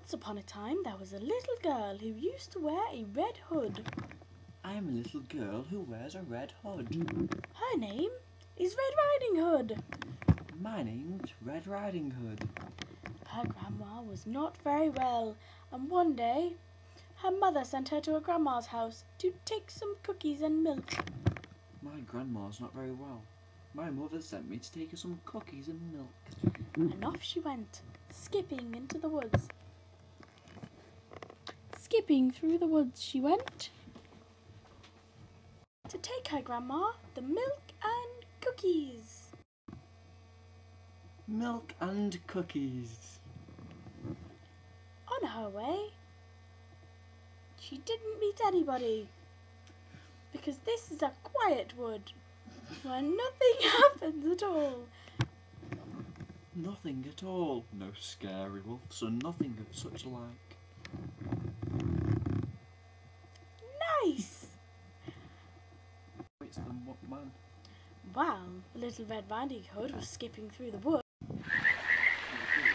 Once upon a time there was a little girl who used to wear a red hood. I am a little girl who wears a red hood. Her name is Red Riding Hood. My name's Red Riding Hood. Her grandma was not very well, and one day her mother sent her to her grandma's house to take some cookies and milk. My grandma's not very well. My mother sent me to take her some cookies and milk. And off she went, skipping into the woods. Skipping through the woods she went to take her grandma the milk and cookies. Milk and cookies. On her way, she didn't meet anybody, because this is a quiet wood where nothing happens at all. Nothing at all. No scary wolves or nothing of such like. Nice! It's the man. While the little Red Riding Hood was skipping through the wood.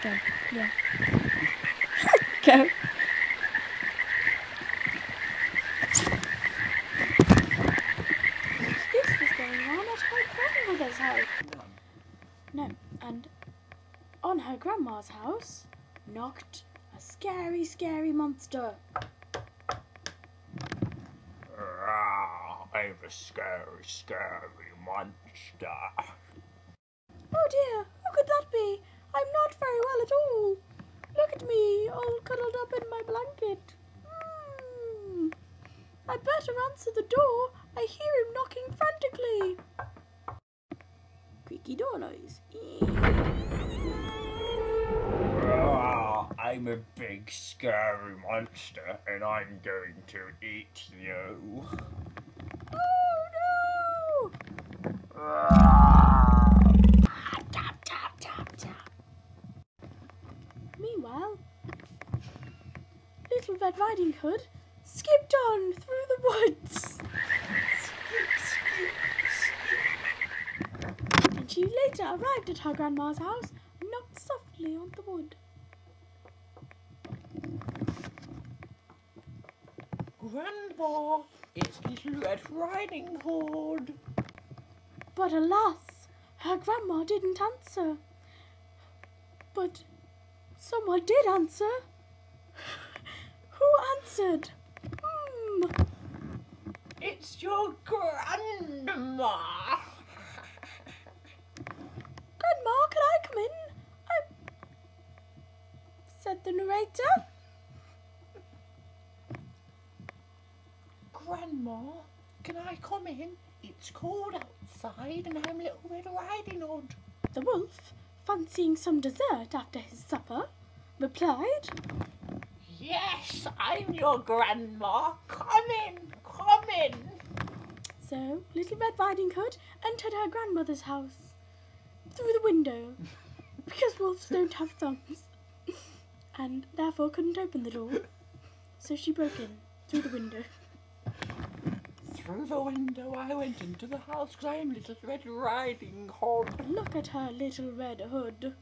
Go, yeah. Go. This was going on at her grandmother's house. No, and on her grandma's house knocked a scary, scary monster. I'm a scary, scary monster. Oh dear, who could that be? I'm not very well at all. Look at me, all cuddled up in my blanket. I'd better answer the door. I hear him knocking frantically. Creaky door noise. I'm a big, scary monster, and I'm going to eat you. Oh no! Tap, tap, tap, tap. Meanwhile, little Red Riding Hood skipped on through the woods. And she later arrived at her grandma's house and knocked softly on the wood. Grandma, it's Little Red Riding Hood. But alas, her grandma didn't answer. But someone did answer. Who answered? It's your grandma. Grandma, can I come in? Said the narrator. Grandma, can I come in? It's cold outside and I'm Little Red Riding Hood. The wolf, fancying some dessert after his supper, replied, Yes, I'm your grandma. Come in, come in. So Little Red Riding Hood entered her grandmother's house through the window, because wolves don't have thumbs, and therefore couldn't open the door. So she broke in through the window. Through the window I went into the house because I am Little Red Riding Hood. Look at her little red hood.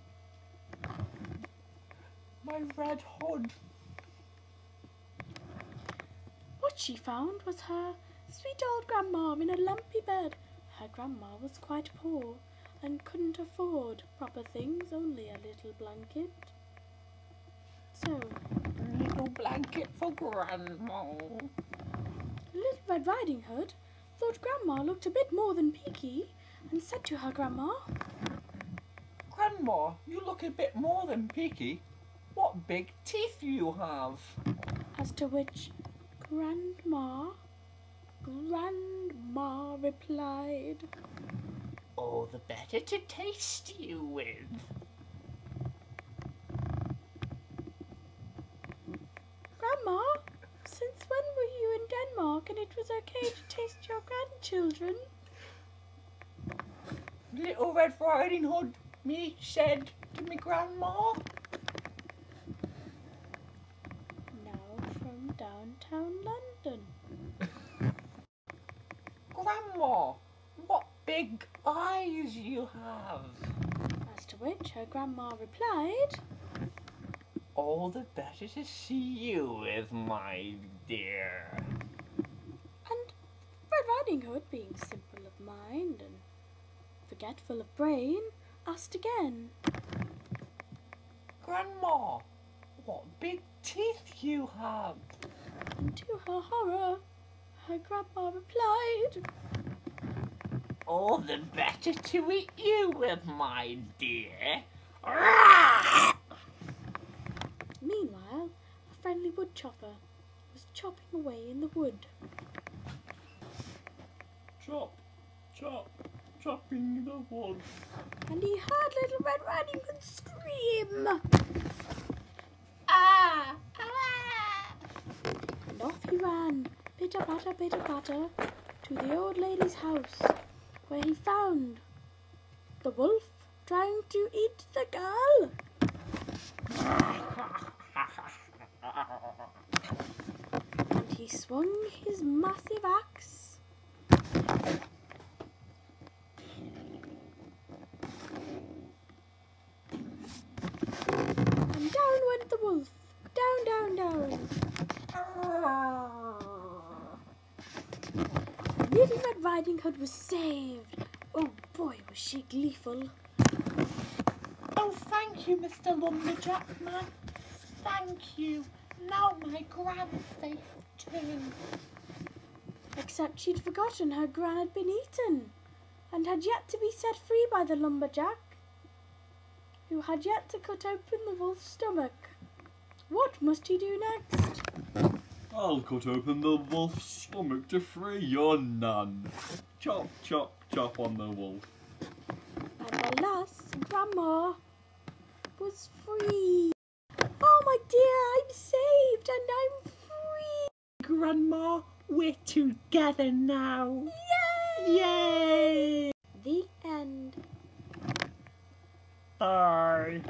My red hood. What she found was her sweet old grandma in a lumpy bed. Her grandma was quite poor and couldn't afford proper things, only a little blanket. So, Little blanket for Grandma. Little Red Riding Hood thought Grandma looked a bit more than peaky and said to her grandma, Grandma, you look a bit more than peaky. What big teeth you have. as to which Grandma replied, All the better to taste you with. Grandma, since when were you in Denmark and it was okay to taste your grandchildren? Little Red Riding Hood, me said to me grandma. Now from downtown London. Grandma, what big eyes you have. As to which her grandma replied, All the better to see you with, my dear. And Red Riding Hood, being simple of mind and forgetful of brain, asked again. Grandma, what big teeth you have. And to her horror, her grandma replied, All the better to eat you with, my dear. Meanwhile, a friendly woodchopper was chopping away in the wood. Chop, chop, chopping the wood. And he heard Little Red Riding Hood scream. Ah! Ah! And off he ran, pitter-patter, pitter-patter, to the old lady's house, where he found the wolf trying to eat the girl. And he swung his massive axe. And down went the wolf. Down, down, down. Little Red Riding Hood was saved. Oh boy, was she gleeful. Oh, thank you, Mr. Lumberjack Man. Thank you. Now my gran's safe too. Except she'd forgotten her gran had been eaten, and had yet to be set free by the lumberjack, who had yet to cut open the wolf's stomach. What must he do next? I'll cut open the wolf's stomach to free your nan. Chop, chop, chop on the wolf. And alas, Grandma was free. Oh my dear, I'm saved and I'm free. Grandma, we're together now. Yay! Yay! The end. Bye.